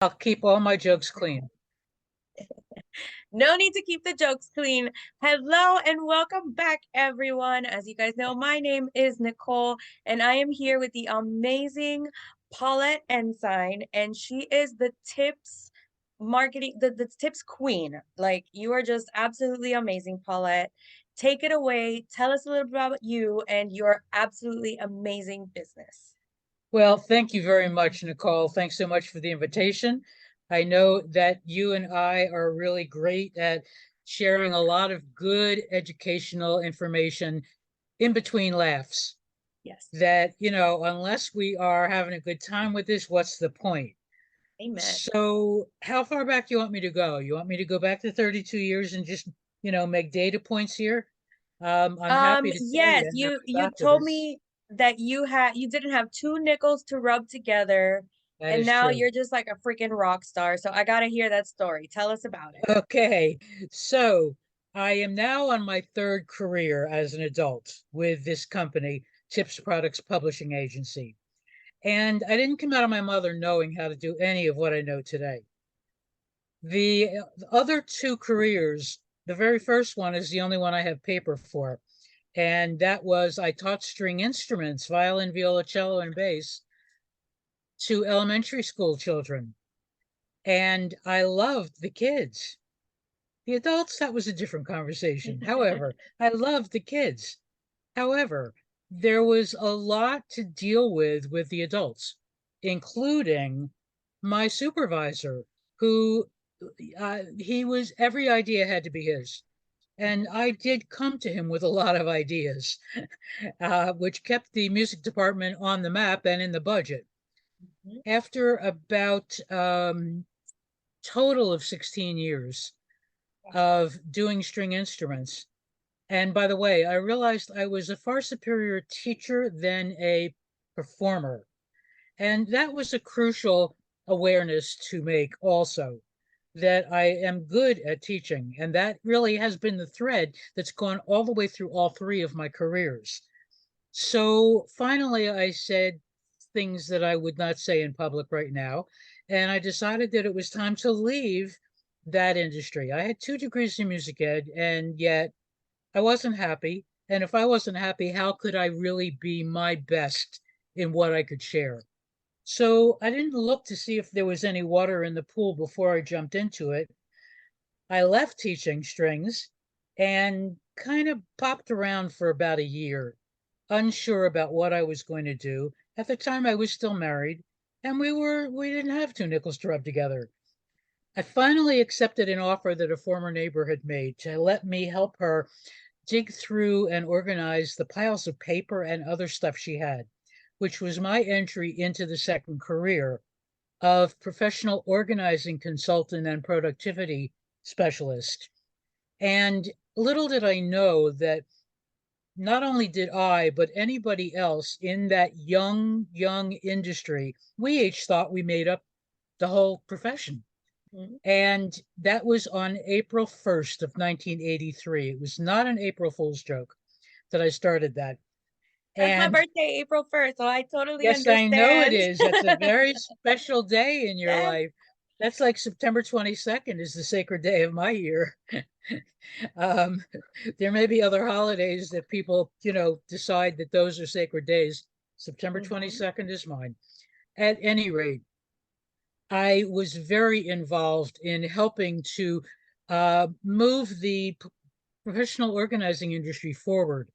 I'll keep all my jokes clean. No need to keep the jokes clean. Hello and welcome back, everyone. As you guys know, my name is Nicole, and I am here with the amazing Paulette Ensign, and she is the tips marketing, the tips queen. Like, you are just absolutely amazing, Paulette. Take it away. Tell us a little bit about you and your absolutely amazing business. Well, thank you very much, Nicole. Thanks so much for the invitation. I know that you and I are really great at sharing a lot of good educational information in between laughs. Yes. That, unless we are having a good time with this, what's the point? Amen. So, how far back do you want me to go? You want me to go back to 32 years and just, make data points here? I'm happy to tell Yes, you how you I got to told this. me that you didn't have two nickels to rub together, That and is now true. you're just like a freaking rock star. So I gotta hear that story. Tell us about it. Okay, so I am now on my third career as an adult with this company, Tips Products Publishing Agency. And I didn't come out of my mother knowing how to do any of what I know today. The other two careers, the very first one is the only one I have paper for. And that was I taught string instruments, violin, viola, cello, and bass to elementary school children. And I loved the kids. The adults, that was a different conversation. However, I loved the kids. However, there was a lot to deal with the adults, including my supervisor, who he was every idea had to be his. And Mhm, I did come to him with a lot of ideas, which kept the music department on the map and in the budget. mhm. After about total of 16 years of doing string instruments, and by the way, I realized I was a far superior teacher than a performer. And that was a crucial awareness to make also, that I am good at teaching. And that really has been the thread that's gone all the way through all three of my careers. So finally, I said things that I would not say in public right now. And I decided that it was time to leave that industry. I had 2 degrees in music ed, and yet I wasn't happy. And if I wasn't happy, how could I really be my best in what I could share? So I didn't look to see if there was any water in the pool before I jumped into it. I left teaching strings and kind of popped around for about a year, unsure about what I was going to do. At the time, I was still married, and we didn't have two nickels to rub together. I finally accepted an offer that a former neighbor had made to let me help her dig through and organize the piles of paper and other stuff she had, which was my entry into the second career of professional organizing consultant and productivity specialist. And little did I know that not only did I, but anybody else in that young industry, we each thought we made up the whole profession. Mhm. And that was on April 1st of 1983. It was not an April Fool's joke that I started that. That's my And birthday, April 1st, so I totally yes, I know it understand. is. That's a very special day in your Yes. life. That's like September 22nd is the sacred day of my year. Um, there may be other holidays that people, decide that those are sacred days. September Mhm. 22nd is mine. At any rate, I was very involved in helping to move the professional organizing industry forward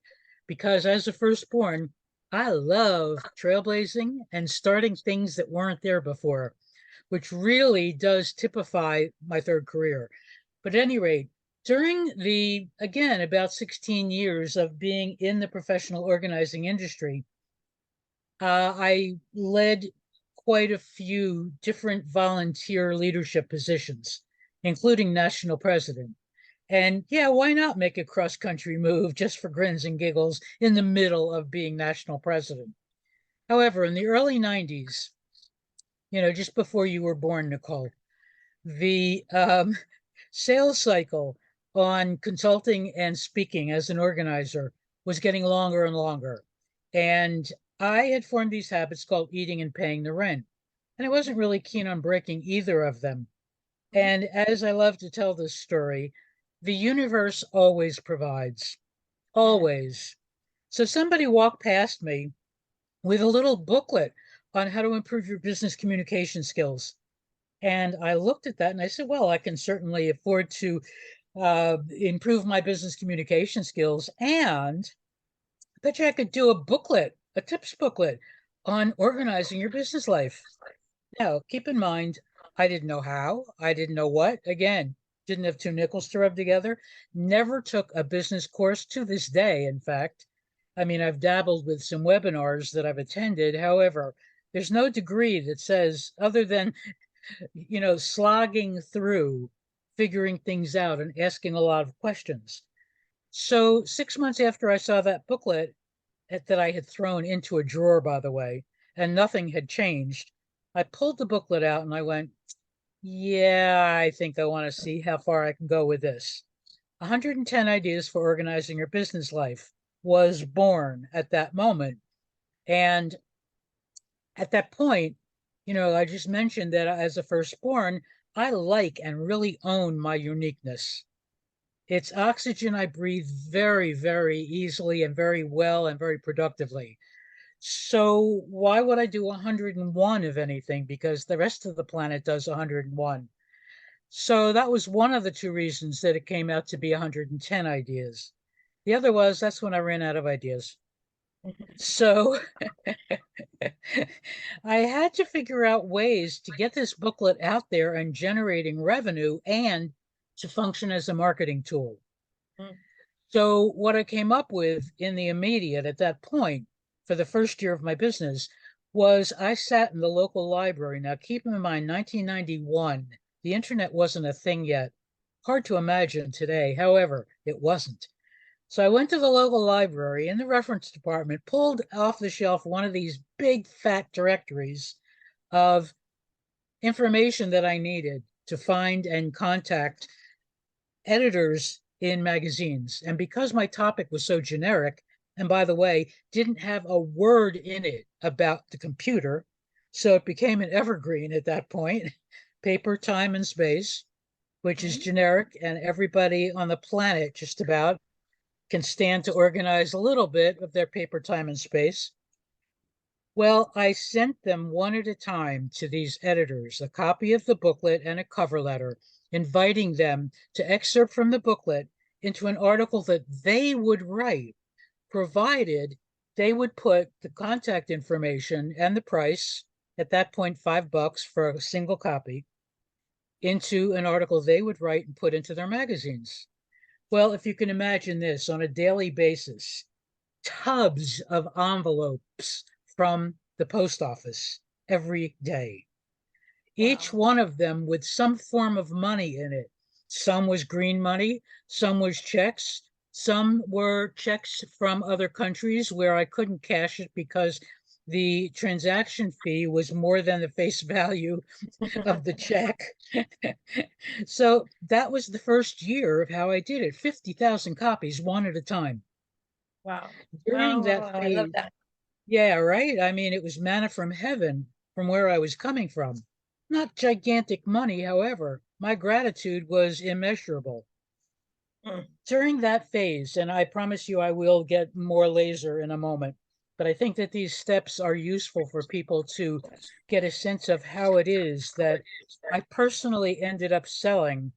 because as a firstborn, I love trailblazing and starting things that weren't there before, which really does typify my third career. But at any rate, during the, again, about 16 years of being in the professional organizing industry, I led quite a few different volunteer leadership positions, including national president. And yeah, why not make a cross country move just for grins and giggles in the middle of being national president? However, in the early 90s, just before you were born, Nicole, the sales cycle on consulting and speaking as an organizer was getting longer and longer. And I had formed these habits called eating and paying the rent. and I wasn't really keen on breaking either of them. Mhm. And as I love to tell this story, the universe always provides, Mm. always. So somebody walked past me with a little booklet on how to improve your business communication skills. And I looked at that and I said, well, I can certainly afford to improve my business communication skills. And I bet you I could do a booklet, a tips booklet on organizing your business life. Now, keep in mind, I didn't know how, I didn't know what. Again, didn't have two nickels to rub together. Never took a business course to this day, in fact. I mean, I've dabbled with some webinars that I've attended. However, there's no degree that says, other than, slogging through, figuring things out and asking a lot of questions. So 6 months after I saw that booklet, that I had thrown into a drawer, by the way, and nothing had changed, I pulled the booklet out and I went, yeah, I think I want to see how far I can go with this. 110 Ideas for Organizing Your Business Life was born at that moment. And at that point, I just mentioned that as a firstborn, I like and really own my uniqueness. It's oxygen I breathe very, very easily and very well and very productively. So why would I do 101 of anything? Because the rest of the planet does 101. So that was one of the two reasons that it came out to be 110 ideas. The other was that's when I ran out of ideas. So I had to figure out ways to get this booklet out there and generating revenue and to function as a marketing tool. Mm. So what I came up with in the immediate at that point for the first year of my business was I sat in the local library. Now, keep in mind, 1991, the internet wasn't a thing yet. Hard to imagine today. However, it wasn't. So I went to the local library in the reference department, pulled off the shelf one of these big fat directories of information that I needed to find and contact editors in magazines. And because my topic was so generic, and by the way, didn't have a word in it about the computer, so it became an evergreen at that point. Paper, Time, and Space, which is Mhm. generic, and everybody on the planet just about can stand to organize a little bit of their paper, time, and space. Well, I sent them one at a time to these editors a copy of the booklet and a cover letter, inviting them to excerpt from the booklet into an article that they would write, provided they would put the contact information and the price, at that point, $5 for a single copy, into an article they would write and put into their magazines. Well, if you can imagine this on a daily basis, tubs of envelopes from the post office every day, each Wow. one of them with some form of money in it. Some was green money, some was checks, some were checks from other countries where I couldn't cash it because the transaction fee was more than the face value of the check. So that was the first year of how I did it, 50,000 copies, one at a time. Wow. During Wow, wow, that wow. I love phase, that. yeah, right. I mean, it was manna from heaven from where I was coming from. Not gigantic money, however. My gratitude was immeasurable. Mm. During that phase, and I promise you I will get more laser in a moment, but I think that these steps are useful for people to get a sense of how it is that I personally ended up selling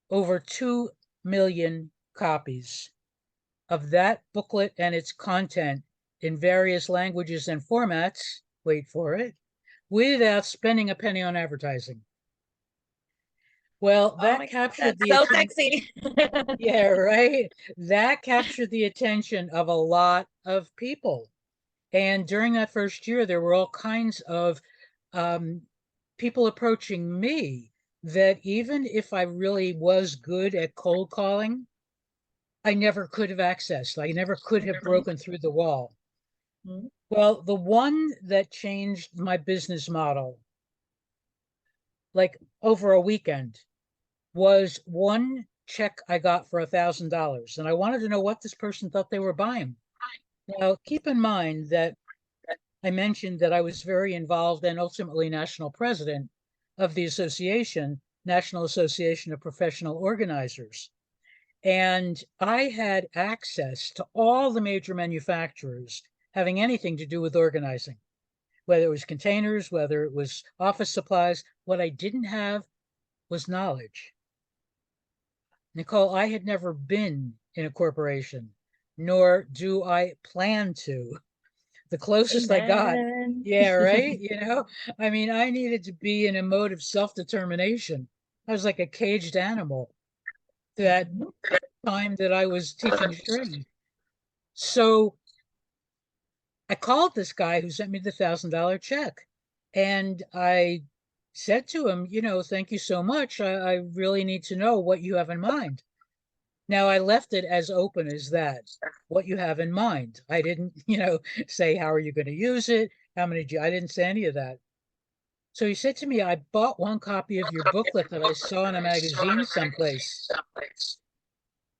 over 2 million copies of that booklet and its content in various languages and formats, wait for it, without spending a penny on advertising. Well, Oh that my God, captured that's the so attention. sexy. Yeah, right. That captured the attention of a lot of people. And during that first year, there were all kinds of um, people approaching me that even if I really was good at cold calling, I never could have accessed. I never could have Mhm. broken through the wall. Mhm. Well, the one that changed my business model, like over a weekend, was one check I got for $1,000. And I wanted to know what this person thought they were buying. Now, keep in mind that I mentioned that I was very involved and ultimately national president of the association, National Association of Professional Organizers. And I had access to all the major manufacturers having anything to do with organizing, whether it was containers, whether it was office supplies. What I didn't have was knowledge. Nicole, I had never been in a corporation, nor do I plan to. The closest I got, Amen. yeah, right? I mean, I needed to be in a mode of self-determination. I was like a caged animal that Mhm. time that I was teaching string. So I called this guy who sent me the $1,000 check. And I said to him, thank you so much. I really need to know what you have in mind. Now, I left it as open as that, what you have in mind. I didn't, say, how are you going to use it? How many, I didn't say any of that. So he said to me, I bought one copy of your booklet that I saw in a magazine someplace.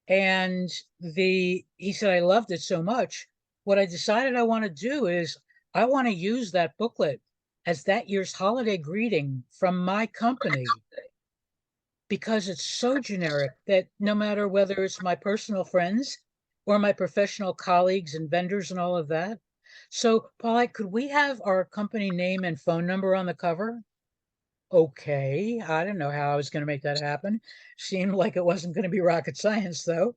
And he said, I loved it so much. What I decided I want to do is I want to use that booklet as that year's holiday greeting from my company because it's so generic that no matter whether it's my personal friends or my professional colleagues and vendors and all of that. So, Paulette, could we have our company name and phone number on the cover? Okay, I don't know how I was going to make that happen. Seemed like it wasn't going to be rocket science, though,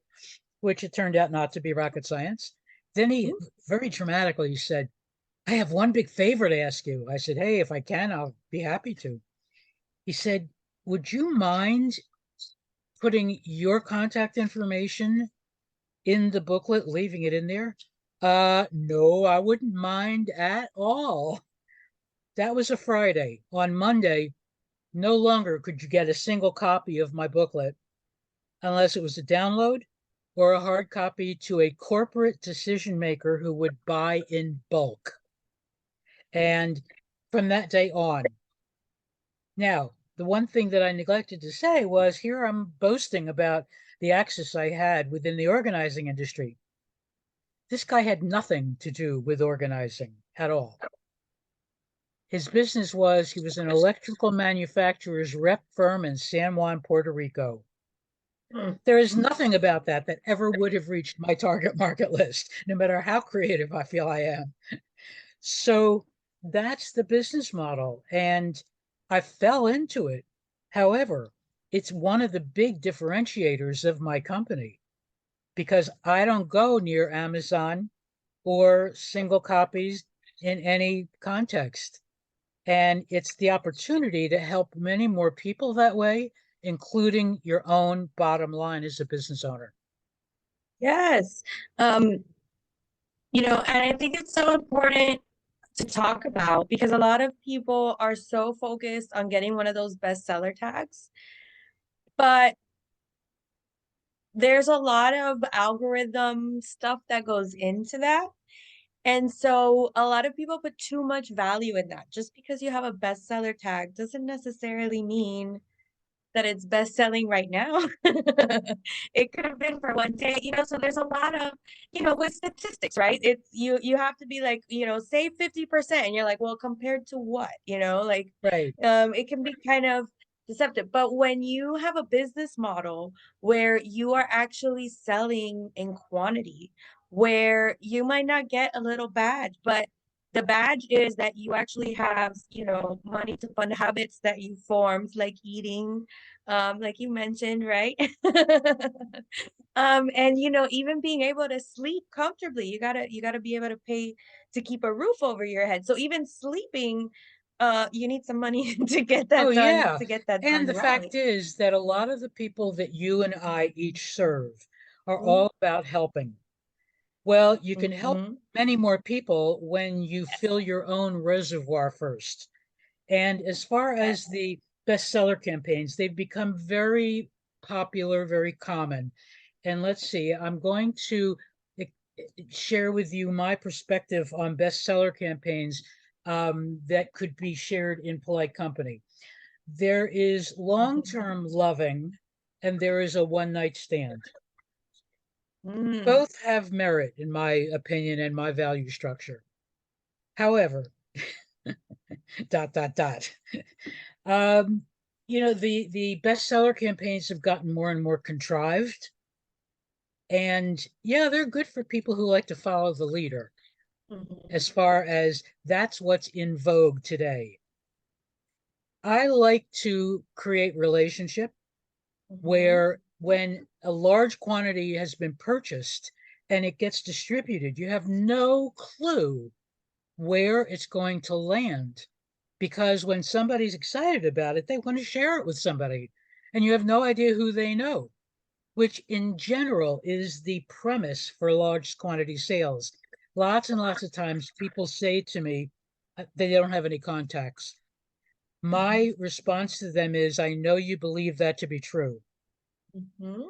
which it turned out not to be rocket science. Then he very dramatically said, I have one big favor to ask you. I said, hey, if I can, I'll be happy to. He said, would you mind putting your contact information in the booklet, leaving it in there? No, I wouldn't mind at all. That was a Friday. On Monday, no longer could you get a single copy of my booklet unless it was a download or a hard copy to a corporate decision maker who would buy in bulk. And from that day on, now, the one thing that I neglected to say was here I'm boasting about the access I had within the organizing industry. This guy had nothing to do with organizing at all. His business was he was an electrical manufacturer's rep firm in San Juan, Puerto Rico. There is nothing about that that ever would have reached my target market list, no matter how creative I feel I am. So that's the business model. And I fell into it. However, it's one of the big differentiators of my company because I don't go near Amazon or single copies in any context. And it's the opportunity to help many more people that way, including your own bottom line as a business owner. Yes. Um, and I think it's so important to talk about because a lot of people are so focused on getting one of those bestseller tags, but there's a lot of algorithm stuff that goes into that. And so a lot of people put too much value in that. Just because you have a bestseller tag doesn't necessarily mean that it's best selling right now. It could have been for one day, so there's a lot of, with statistics, right? It's you have to be like, save 50%. And you're like, well, compared to what? Like Right. it can be kind of deceptive. But when you have a business model where you are actually selling in quantity, where you might not get a little badge, but the badge is that you actually have, money to fund habits that you formed, like eating, like you mentioned, right? And even being able to sleep comfortably, you gotta be able to pay to keep a roof over your head. So even sleeping, you need some money Oh, yeah. to get that And done the fact right. is that a lot of the people that you and I each serve are Mhm, all about helping. Well, you can help mhm. many more people when you Yes, fill your own reservoir first. And as far as yes. the bestseller campaigns, they've become very popular, very common. And let's see, I'm going to share with you my perspective on bestseller campaigns that could be shared in polite company. There is Mhm. long-term loving and there is a one-night stand. Mm, Both have merit, in my opinion, and my value structure. However, dot, dot, dot. Um, the bestseller campaigns have gotten more and more contrived. And yeah, they're good for people who like to follow the leader Mhm, as far as that's what's in vogue today. I like to create relationship mhm, where when a large quantity has been purchased and it gets distributed, you have no clue where it's going to land. Because when somebody's excited about it, they want to share it with somebody, and you have no idea who they know, which in general is the premise for large quantity sales. Lots and lots of times people say to me, they don't have any contacts. mhm, My response to them is, I know you believe that to be true. mhm.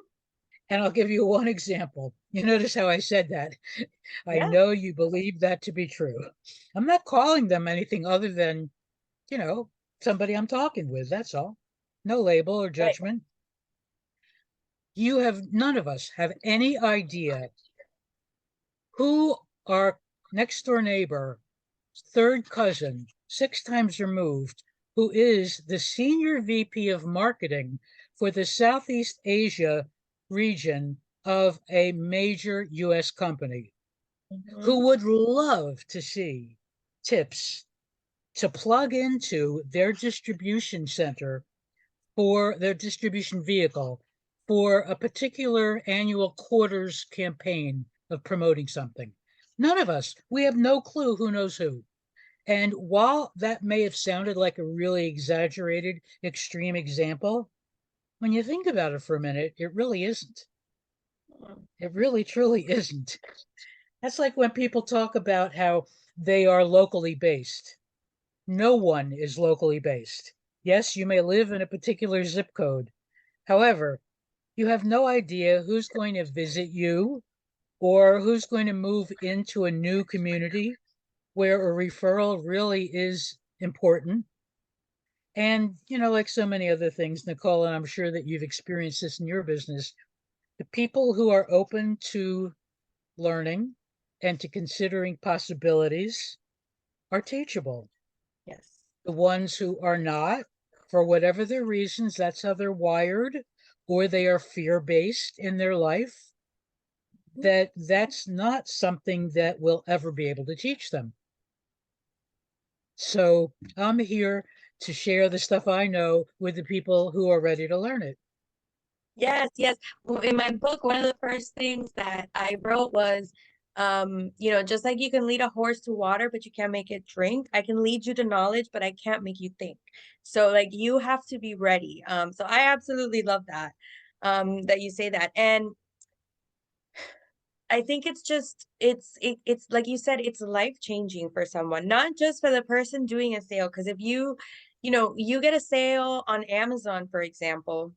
And I'll give you one example. You notice how I said that. I Yeah, know you believe that to be true. I'm not calling them anything other than, you know, somebody I'm talking with. That's all. No label or right. judgment. None of us have any idea who our next door neighbor, third cousin, 6 times removed, who is the senior VP of marketing for the Southeast Asia region of a major US company, who Mhm, would love to see tips to plug into their distribution center for their distribution vehicle for a particular annual quarters campaign of promoting something. None of us, we have no clue who knows who. And while that may have sounded like a really exaggerated, extreme example, when you think about it for a minute, it really isn't. mhm. It really, truly isn't. That's like when people talk about how they are locally based. No one is locally based. Yes, you may live in a particular zip code. However, you have no idea who's going to visit you or who's going to move into a new community where a referral really is important. And, like so many other things, Nicole, and I'm sure that you've experienced this in your business, the people who are open to learning and to considering possibilities are teachable. Yes. The ones who are not, for whatever their reasons, that's how they're wired, or they are fear based in their life, that's not something that we'll ever be able to teach them. So I'm here to share the stuff I know with the people who are ready to learn it. Yes, yes. Well, in my book, one of the first things that I wrote was, just like you can lead a horse to water, but you can't make it drink, I can lead you to knowledge, but I can't make you think. So like you have to be ready. So I absolutely love that, that you say that. And I think it's just it's like you said, it's life changing for someone, not just for the person doing a sale. Because if you get a sale on Amazon, for example,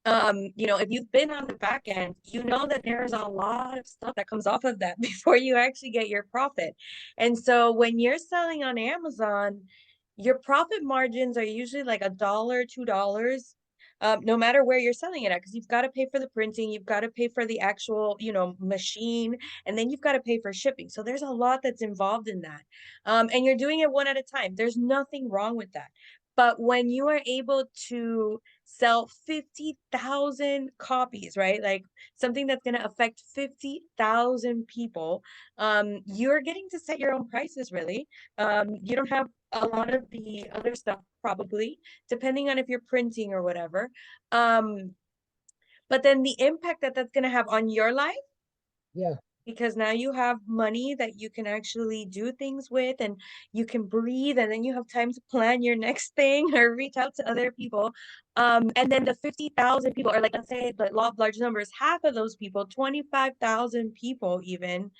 if you've been on the back end, you know that there's a lot of stuff that comes off of that before you actually get your profit. And so when you're selling on Amazon, your profit margins are usually like $1, $2, no matter where you're selling it at, because you've got to pay for the printing, you've got to pay for the actual, machine, and then you've got to pay for shipping. So there's a lot that's involved in that. And you're doing it one at a time. There's nothing wrong with that. But when you are able to sell 50,000 copies, right? Like something that's going to affect 50,000 people, you're getting to set your own prices, really. You don't have a lot of the other stuff, probably, depending on if you're printing or whatever. Um, but then the impact that that's going to have on your life, Yeah, because now you have money that you can actually do things with, and you can breathe, and then you have time to plan your next thing or reach out to other people. And then the 50,000 people, or like let's say the law of large numbers, half of those people, 25,000 people even,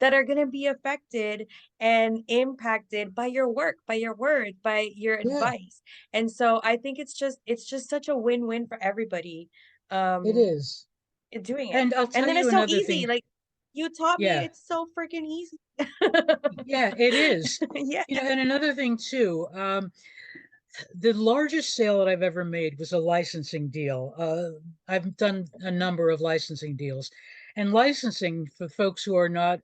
that are going to be affected and impacted by your work, by your words, by your yeah, advice. And so I think it's just such a win-win for everybody. it Um, is. doing it. And I'll And tell then you it's so another easy. thing. Like you taught me Yeah, it's so freaking easy. yeah, it is. Yeah. And another thing too, the largest sale that I've ever made was a licensing deal. I've done a number of licensing deals, and licensing, for folks who are not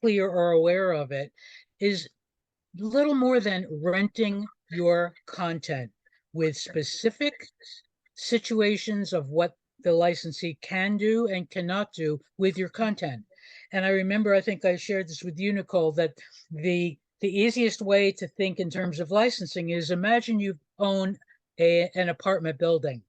clear or aware of it, is little more than renting your content with specific situations of what the licensee can do and cannot do with your content. And I remember, I think I shared this with you, Nicole, that the easiest way to think in terms of licensing is imagine you own an apartment building.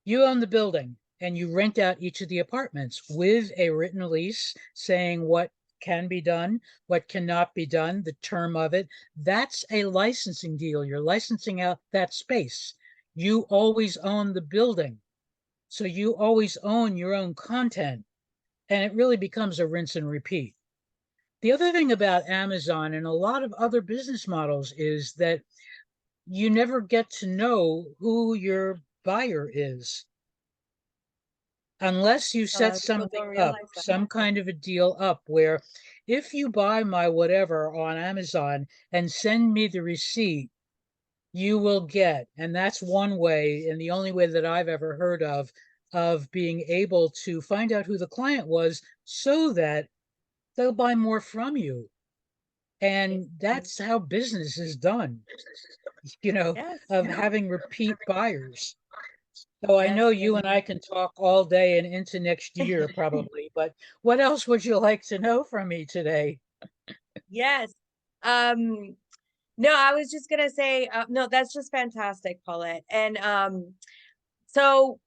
You own the building and you rent out each of the apartments with a written lease saying what can be done, what cannot be done, the term of it. That's a licensing deal. You're licensing out that space. You always own the building. So you always own your own content. And it really becomes a rinse and repeat. The other thing about Amazon and a lot of other business models is that you never get to know who your buyer is unless you set People something don't up, realize that. some kind of a deal up where if you buy my whatever on Amazon and send me the receipt, you will get, and that's one way, and the only way that I've ever heard of being able to find out who the client was so that they'll buy more from you. And Mhm. that's how business is done, Yes, of having repeat buyers. So I yes, know yes. you and I can talk all day and into next year probably, but what else would you like to know from me today? Yes. Um, no, I was just gonna say, no, that's just fantastic, Paulette. And so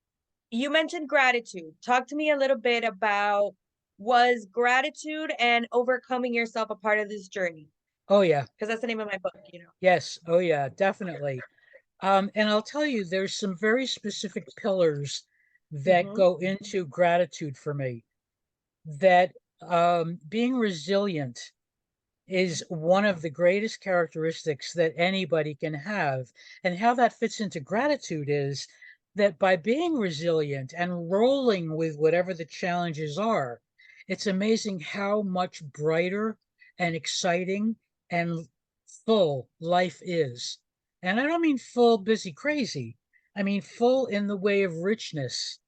you mentioned gratitude. Talk to me a little bit about, was gratitude and overcoming yourself a part of this journey? Oh yeah, Because that's the name of my book. yes, oh yeah, definitely. And I'll tell you, there's some very specific pillars that Hmm. go into gratitude for me. That being resilient is one of the greatest characteristics that anybody can have. And how that fits into gratitude is that by being resilient and rolling with whatever the challenges are, it's amazing how much brighter and exciting and full life is. And I don't mean full, busy, crazy. I mean full in the way of richness,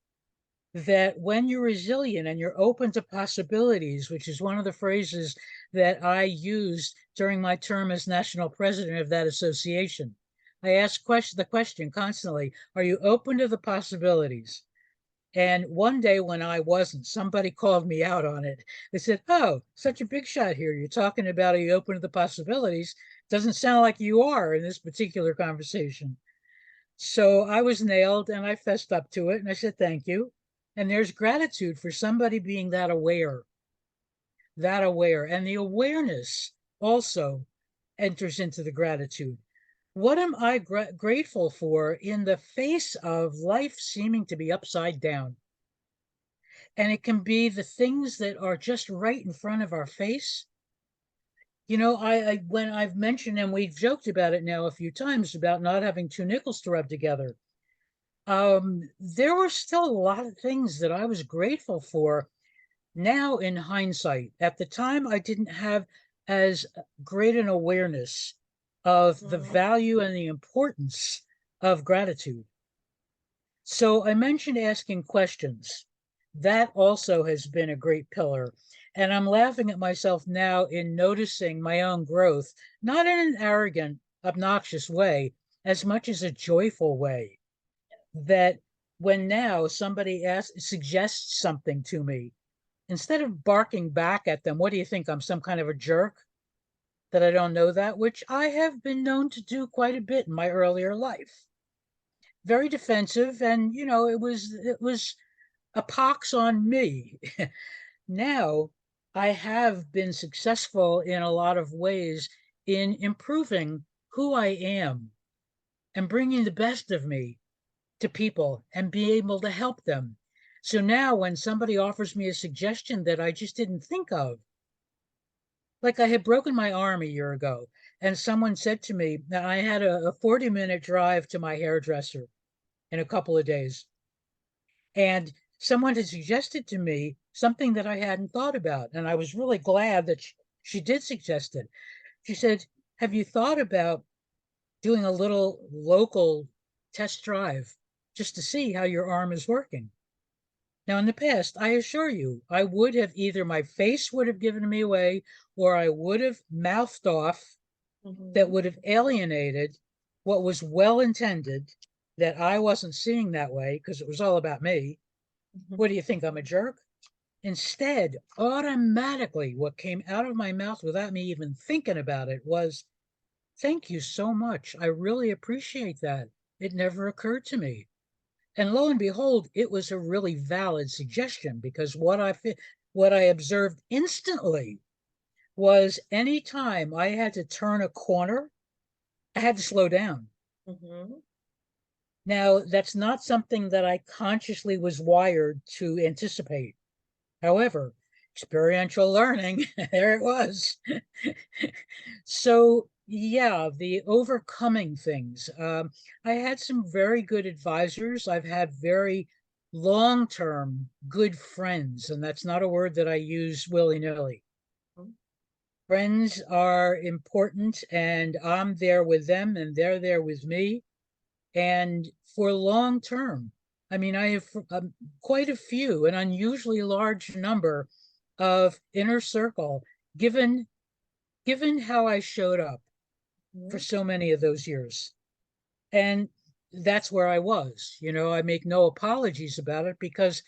that when you're resilient and you're open to possibilities, which is one of the phrases that I used during my term as national president of that association. I asked the question constantly, are you open to the possibilities? And one day when I wasn't, somebody called me out on it. They said, oh, such a big shot here. You're talking about, are you open to the possibilities? Doesn't sound like you are in this particular conversation. So I was nailed and I fessed up to it and I said, thank you. And there's gratitude for somebody being that aware, that aware. And the awareness also enters into the gratitude. What am I grateful for in the face of life seeming to be upside down? And it can be the things that are just right in front of our face. I when I've mentioned, and we've joked about it now a few times about not having two nickels to rub together, there were still a lot of things that I was grateful for now in hindsight. At the time, I didn't have as great an awareness of the Hmm. value and the importance of gratitude. So I mentioned asking questions. That also has been a great pillar. And I'm laughing at myself now in noticing my own growth, not in an arrogant, obnoxious way, as much as a joyful way, that when now somebody suggests something to me, instead of barking back at them, what do you think? I'm some kind of a jerk that I don't know that, which I have been known to do quite a bit in my earlier life. Very defensive, and it was a pox on me. Now I have been successful in a lot of ways in improving who I am and bringing the best of me to people and be able to help them. So now when somebody offers me a suggestion that I just didn't think of, like I had broken my arm a year ago, and someone said to me that I had a 40-minute drive to my hairdresser in a couple of days. And someone had suggested to me something that I hadn't thought about. And I was really glad that she did suggest it. She said, have you thought about doing a little local test drive just to see how your arm is working? Now, in the past, I assure you, I would have either my face would have given me away or I would have mouthed off that Mhm. would have alienated what was well intended that I wasn't seeing that way because it was all about me. Mhm. What do you think? I'm a jerk? Instead, automatically, what came out of my mouth without me even thinking about it was, thank you so much. I really appreciate that. It never occurred to me. And lo and behold, it was a really valid suggestion because what I observed instantly was anytime I had to turn a corner, I had to slow down. Mhm. Now, that's not something that I consciously was wired to anticipate. However, experiential learning, there it was. So, yeah, the overcoming things. I had some very good advisors. I've had very long term good friends, and that's not a word that I use willy nilly. Mhm. Friends are important, and I'm there with them, and they're there with me. And for long term, I mean, I have quite a few, an unusually large number of inner circle, given given how I showed up for Mhm. so many of those years. And that's where I was. I make no apologies about it because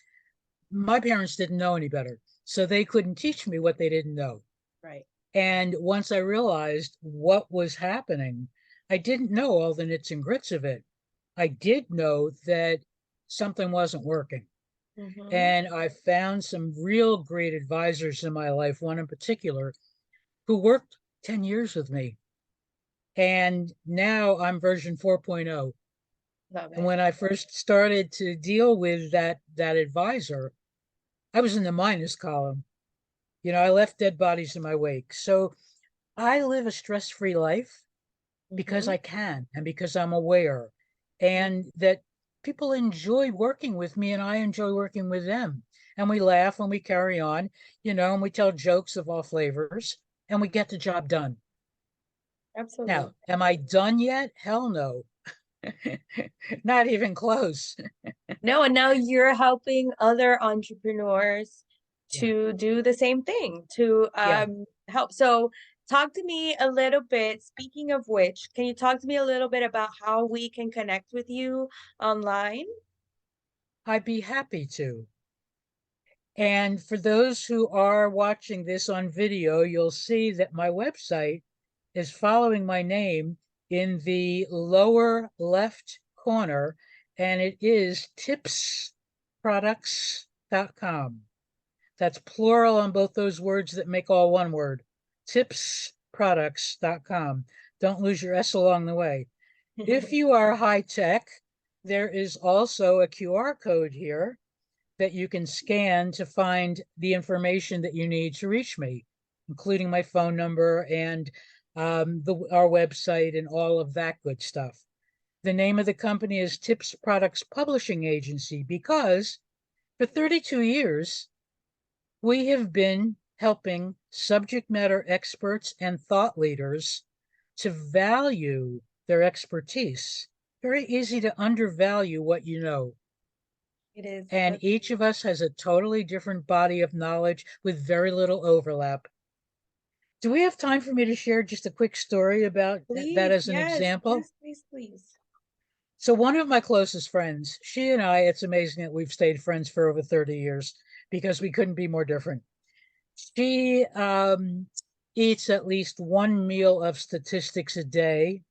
my parents didn't know any better. So they couldn't teach me what they didn't know. Right. And once I realized what was happening, I didn't know all the nits and grits of it. I did know that something wasn't working. Mhm. And I found some real great advisors in my life, one in particular, who worked 10 years with me. And now I'm version 4.0. Love And it. when I first started to deal with that advisor, I was in the minus column. I left dead bodies in my wake. So I live a stress-free life because Mhm. I can and because I'm aware, and that people enjoy working with me and I enjoy working with them. And we laugh and we carry on, and we tell jokes of all flavors and we get the job done. Absolutely. Now, am I done yet? Hell no. Not even close. No, and now you're helping other entrepreneurs Yeah. to do the same thing, to Yeah. help. So, talk to me a little bit. Speaking of which, can you talk to me a little bit about how we can connect with you online? I'd be happy to. And for those who are watching this on video, you'll see that my website is following my name in the lower left corner, and it is tipsproducts.com. That's plural on both those words that make all one word. Tipsproducts.com. Don't lose your S along the way. If you are high tech, there is also a QR code here that you can scan to find the information that you need to reach me, including my phone number and our website and all of that good stuff. The name of the company is Tips Products Publishing Agency because for 32 years, we have been helping subject matter experts and thought leaders to value their expertise. Very easy to undervalue what you know. It is. And That's each of us has a totally different body of knowledge with very little overlap. Do we have time for me to share just a quick story about that please, as an yes, example? yes, please, please. So, one of my closest friends, she and I, it's amazing that we've stayed friends for over 30 years because we couldn't be more different. She eats at least one meal of statistics a day.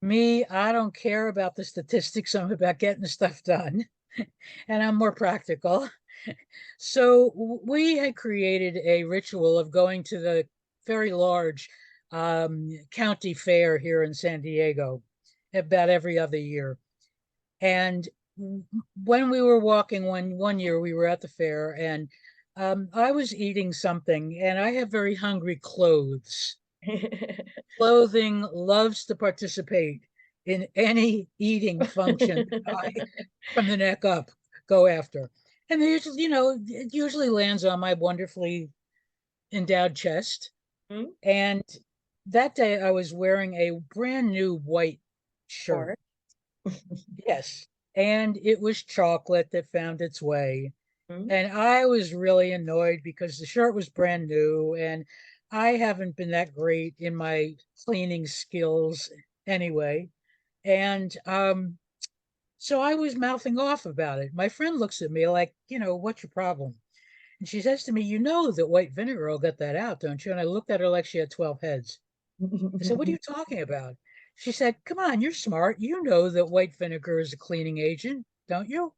Me, I don't care about the statistics. I'm about getting stuff done, and I'm more practical. So we had created a ritual of going to the very large county fair here in San Diego about every other year. And when we were walking one year, we were at the fair, and I was eating something, and I have very hungry clothes. Clothing loves to participate in any eating function I, from the neck up, go after. And they usually, it usually lands on my wonderfully endowed chest. Mm, And that day I was wearing a brand new white shirt. or Yes. And it was chocolate that found its way. mm, And I was really annoyed because the shirt was brand new and I haven't been that great in my cleaning skills anyway. And so I was mouthing off about it. My friend looks at me like, what's your problem? And she says to me, you know that white vinegar will get that out, don't you? And I looked at her like she had 12 heads. I said, what are you talking about? She said, come on, you're smart. You know that white vinegar is a cleaning agent, don't you?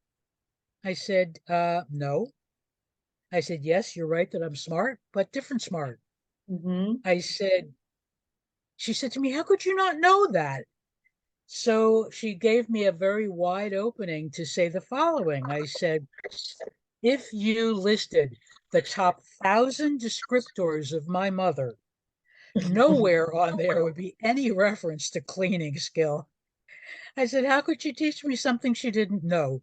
I said, no. I said, yes, you're right that I'm smart, but different smart. Hmm. I said, she said to me, how could you not know that? So she gave me a very wide opening to say the following. I said, if you listed the top 1,000 descriptors of my mother, nowhere on there would be any reference to cleaning skill. I said, how could she teach me something she didn't know?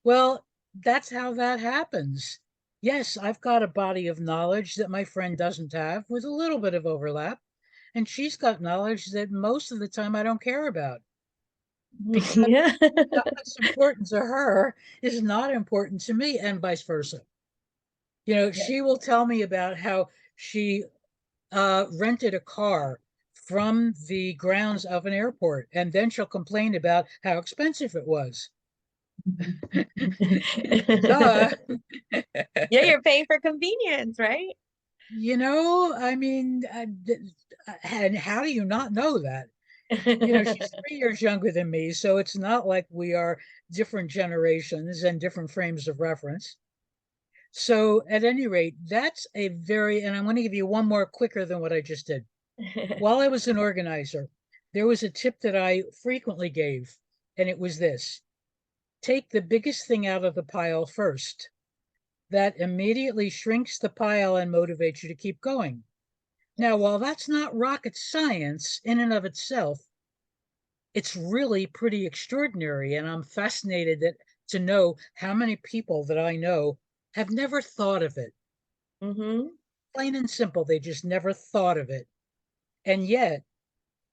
Well, that's how that happens. Yes, I've got a body of knowledge that my friend doesn't have with a little bit of overlap. And she's got knowledge that most of the time I don't care about because Yeah. stuff that's important to her is not important to me, and vice versa. Yes. She will tell me about how she rented a car from the grounds of an airport, and then she'll complain about how expensive it was. Duh. Yeah, you're paying for convenience, right? I mean, and how do you not know that? She's 3 years younger than me, so it's not like we are different generations and different frames of reference. So, at any rate, and I'm going to give you one more quicker than what I just did. While I was an organizer, there was a tip that I frequently gave, and it was this: take the biggest thing out of the pile first. That immediately shrinks the pile and motivates you to keep going. Now, while that's not rocket science in and of itself, it's really pretty extraordinary. And I'm fascinated to know how many people that I know have never thought of it. Hmm. Plain and simple, they just never thought of it. And yet,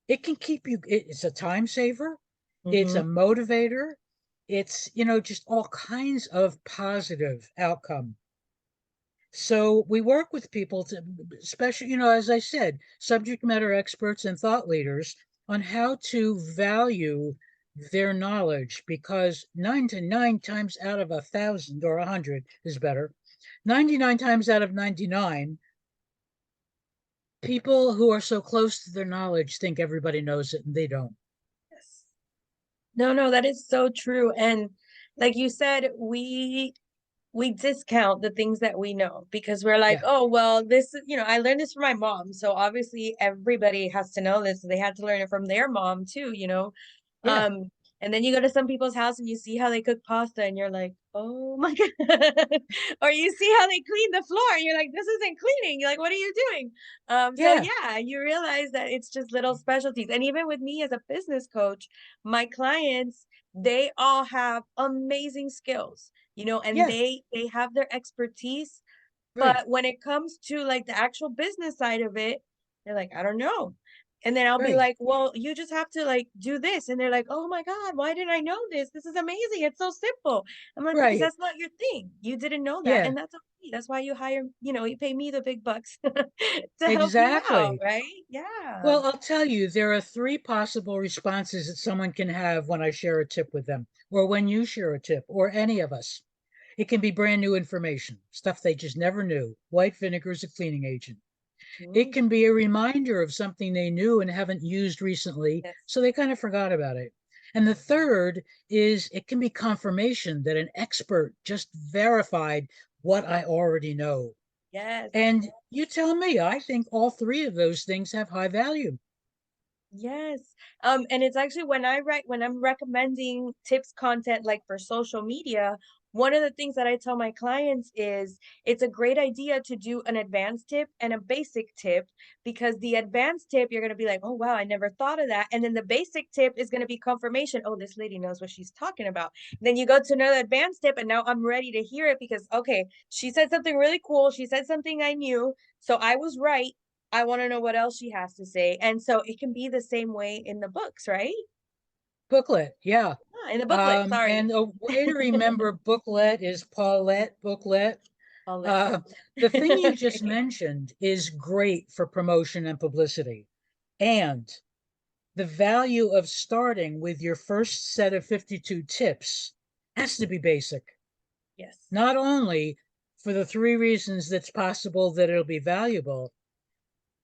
it can keep it's a time saver, it's a Hmm. motivator, it's, just all kinds of positive outcome. So we work with people to, especially, as I said, subject matter experts and thought leaders on how to value their knowledge because 99 times out of 1,000 or 100 is better. 99 times out of 99, people who are so close to their knowledge think everybody knows it and they don't. Yes. No, no, that is so true. And like you said, we discount the things that we know because we're like, Yeah. oh, well, this is, I learned this from my mom. So obviously everybody has to know this. So they had to learn it from their mom too. Yeah. Um, and then you go to some people's house and you see how they cook pasta and you're like, oh my God. Or you see how they clean the floor and you're like, this isn't cleaning. You're like, what are you doing? So Yeah. yeah, you realize that it's just little specialties. And even with me as a business coach, my clients, they all have amazing skills, and Yeah. they have their expertise, Right. but when it comes to like the actual business side of it, they're like, I don't know. And then I'll be Right. like, well, you just have to like do this. And they're like, oh my God, why didn't I know this? This is amazing. It's so simple. I'm like, because Right. that's not your thing. You didn't know that. Yeah. And that's okay. That's why you pay me the big bucks to help you out, Exactly. right? Yeah. Well, I'll tell you, there are three possible responses that someone can have when I share a tip with them, or when you share a tip, or any of us. It can be brand new information, stuff they just never knew. White vinegar is a cleaning agent. It Mhm. can be a reminder of something they knew and haven't used recently, Yes. so they kind of forgot about it. And the third is it can be confirmation that an expert just verified what I already know. Yes. And you tell me, I think all three of those things have high value. Yes. And it's actually when I'm recommending tips content like for social media, one of the things that I tell my clients is it's a great idea to do an advanced tip and a basic tip because the advanced tip you're going to be like, "Oh wow, I never thought of that." And then the basic tip is going to be confirmation, "Oh, this lady knows what she's talking about." Then you go to another advanced tip and now I'm ready to hear it because okay, she said something really cool, she said something I knew, so I was right. I wanna know what else she has to say, and so it can be the same way in the books, right? Booklet, yeah. In the booklet, sorry. And a way to remember booklet is Paulette booklet. Paulette. Uh, the thing you just mentioned is great for promotion and publicity. And the value of starting with your first set of 52 tips has to be basic. Yes. Not only for the three reasons that's possible that it'll be valuable,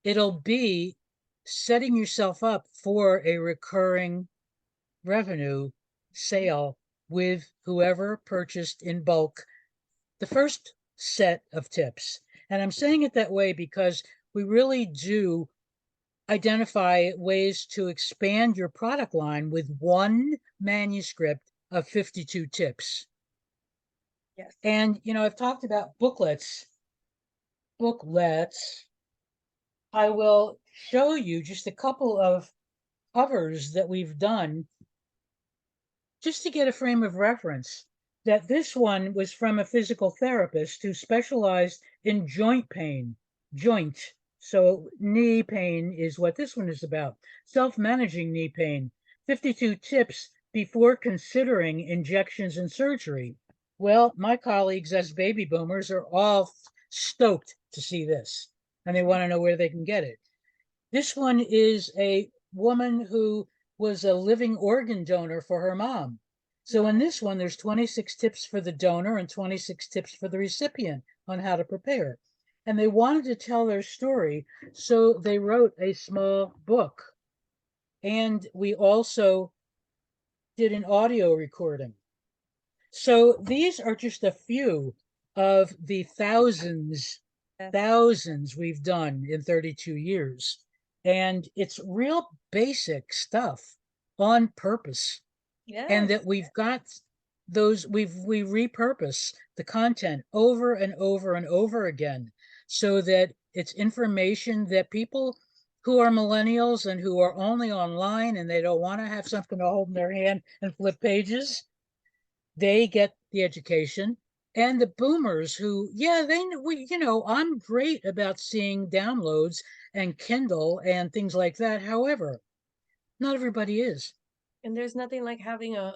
it'll be setting yourself up for a recurring revenue sale with whoever purchased in bulk the first set of tips. And I'm saying it that way because we really do identify ways to expand your product line with one manuscript of 52 tips. Yes. And, I've talked about booklets. I will show you just a couple of covers that we've done just to get a frame of reference. That this one was from a physical therapist who specialized in joint pain, joint. So knee pain is what this one is about. Self-managing knee pain, 52 tips before considering injections and surgery. Well, my colleagues as baby boomers are all stoked to see this, and they want to know where they can get it. This one is a woman who was a living organ donor for her mom. So in this one, there's 26 tips for the donor and 26 tips for the recipient on how to prepare. And they wanted to tell their story, so they wrote a small book. And we also did an audio recording. So these are just a few of the Yes. thousands we've done in 32 years. And it's real basic stuff on purpose. And Yes. that we've got we repurpose the content over and over and over again so that it's information that people who are millennials and who are only online and they don't want to have something to hold in their hand and flip pages, they get the education. And the boomers who, yeah, I'm great about seeing downloads and Kindle and things like that. However, not everybody is. And there's nothing like having a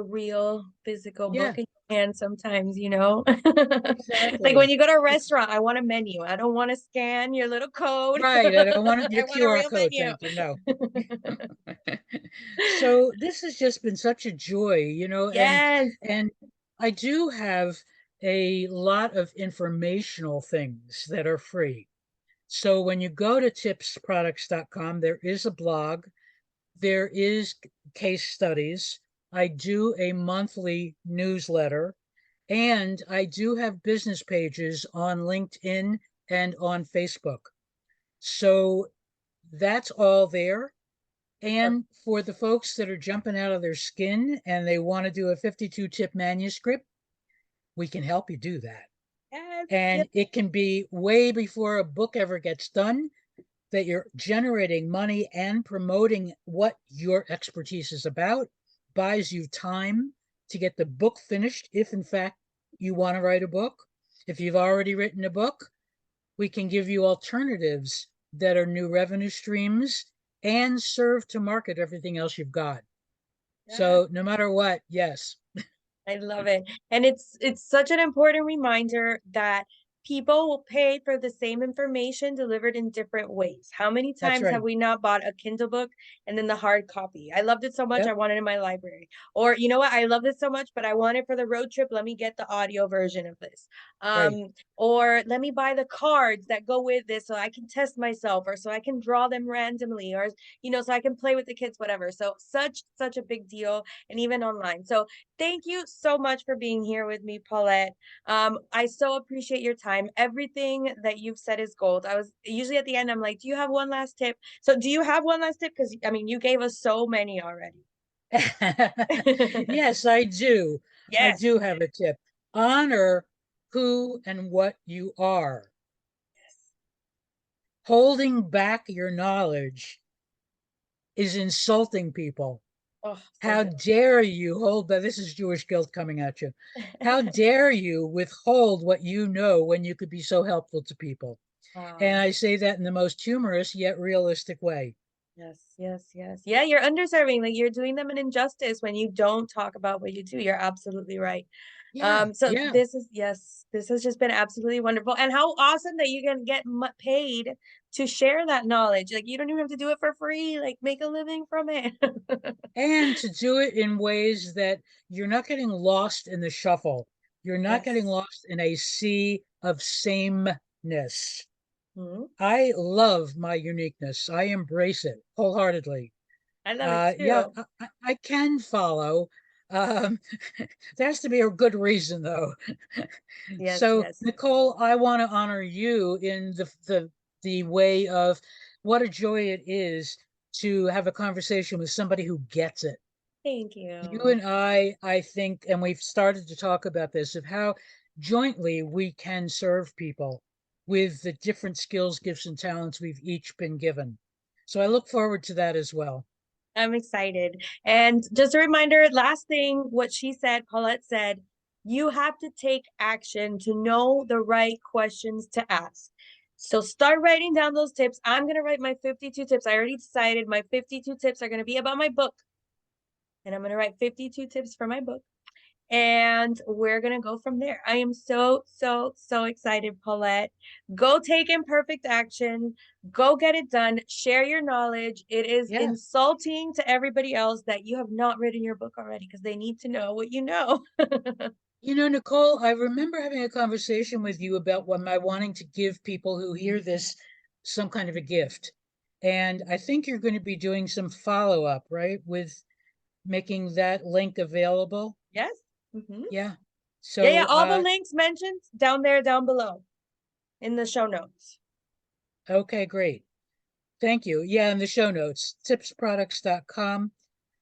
real physical Yeah, book in your hand sometimes, you know? Like when exactly. you go to a restaurant, I want a menu. I don't want to scan your little code. Right. I don't want your I want a QR real code. menu. Thank you. No. So this has just been such a joy, Yes. and I do have a lot of informational things that are free. So when you go to tipsproducts.com, there is a blog, there is case studies. I do a monthly newsletter, and I do have business pages on LinkedIn and on Facebook. So that's all there. And for the folks that are jumping out of their skin and they want to do a 52 tip manuscript, we can help you do that. Yes. Yes. And it can be way before a book ever gets done that you're generating money and promoting what your expertise is about, buys you time to get the book finished if, in fact, you want to write a book. If you've already written a book, we can give you alternatives that are new revenue streams and serve to market everything else you've got. Yes. So no matter what, yes, I love it. And it's such an important reminder that people will pay for the same information delivered in different ways. How many that's times have right. we not bought a Kindle book and then the hard copy? I loved it so much, I Yep, want it in my library. Or you know what? I love this so much, but I want it for the road trip. Let me get the audio version of this. right. Or let me buy the cards that go with this so I can test myself or so I can draw them randomly or so I can play with the kids, whatever. So such a big deal. And even online. So thank you so much for being here with me, Paulette. I so appreciate your time. Everything that you've said is gold. I was usually at the end, I'm like, do you have one last tip? So do you have one last tip? Because I mean, you gave us so many already. Yes, I do. I Yes. do have a tip. Honor who and what you are. Holding back your knowledge is insulting people. Oh, so How good. dare you hold back? This is Jewish guilt coming at you. How dare you withhold what you know when you could be so helpful to people? And Wow. I say that in the most humorous yet realistic way. Yes, yes, yes. Yeah, you're underserving. Like you're doing them an injustice when you don't talk about what you do. You're absolutely right. Yeah, So yeah. this is yes, this has just been absolutely wonderful. And how awesome that you can get paid to share that knowledge. Like you don't even have to do it for free. Like make a living from it. And to do it in ways that you're not getting lost in the shuffle. You're not getting Yes. lost in a sea of sameness. Mhm. I love my uniqueness. I embrace it wholeheartedly. I love it Yeah, too. I can follow. Um, there has to be a good reason, though. Yes, So, yes. Nicole, I want to honor you in the way of what a joy it is to have a conversation with somebody who gets it. Thank You you. and I think, and we've started to talk about this, of how jointly we can serve people with the different skills, gifts, and talents we've each been given. So I look forward to that as well. I'm excited. And just a reminder, last thing, what she said, Paulette said, you have to take action to know the right questions to ask. So start writing down those tips. I'm going to write my 52 tips. I already decided my 52 tips are going to be about my book. And I'm going to write 52 tips for my book. And we're going to go from there. I am so, so, so excited, Paulette. Go take imperfect action. Go get it done. Share your knowledge. It is Yeah. insulting to everybody else that you have not written your book already because they need to know what you know. You know, Nicole, I remember having a conversation with you about what my wanting to give people who hear this some kind of a gift. And I think you're going to be doing some follow up, right? With making that link available. Yes. Hmm. Yeah. Yeah, yeah. So, All the links mentioned down there, down below in the show notes. okay, great. Thank you. Yeah, in the show notes, tipsproducts.com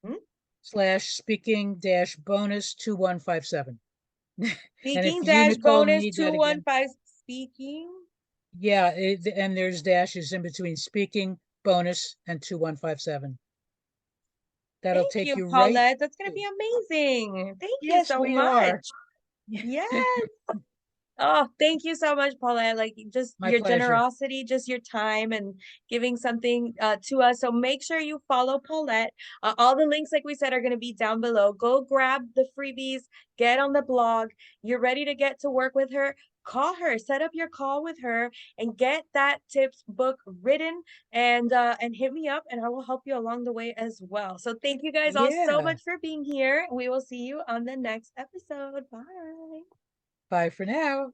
Hmm? slash speaking dash bonus 2157. And if Speaking you, dash Nicole, bonus need that again, 215 speaking. yeah, and there's dashes in between speaking, bonus, and 2157. That'll Thank take you, you right Paulette. That's going to to. be amazing. Thank you Yes, so we are. much. Yes. Oh, thank you so much, Paulette. Like just My your pleasure. generosity, just your time and giving something to us. So make sure you follow Paulette. All the links, like we said, are going to be down below. Go grab the freebies, get on the blog. You're ready to get to work with her. Call her, set up your call with her, and get that tips book written. And hit me up, and I will help you along the way as well. So thank you guys all so Yeah. much for being here. We will see you on the next episode. Bye. Bye for now.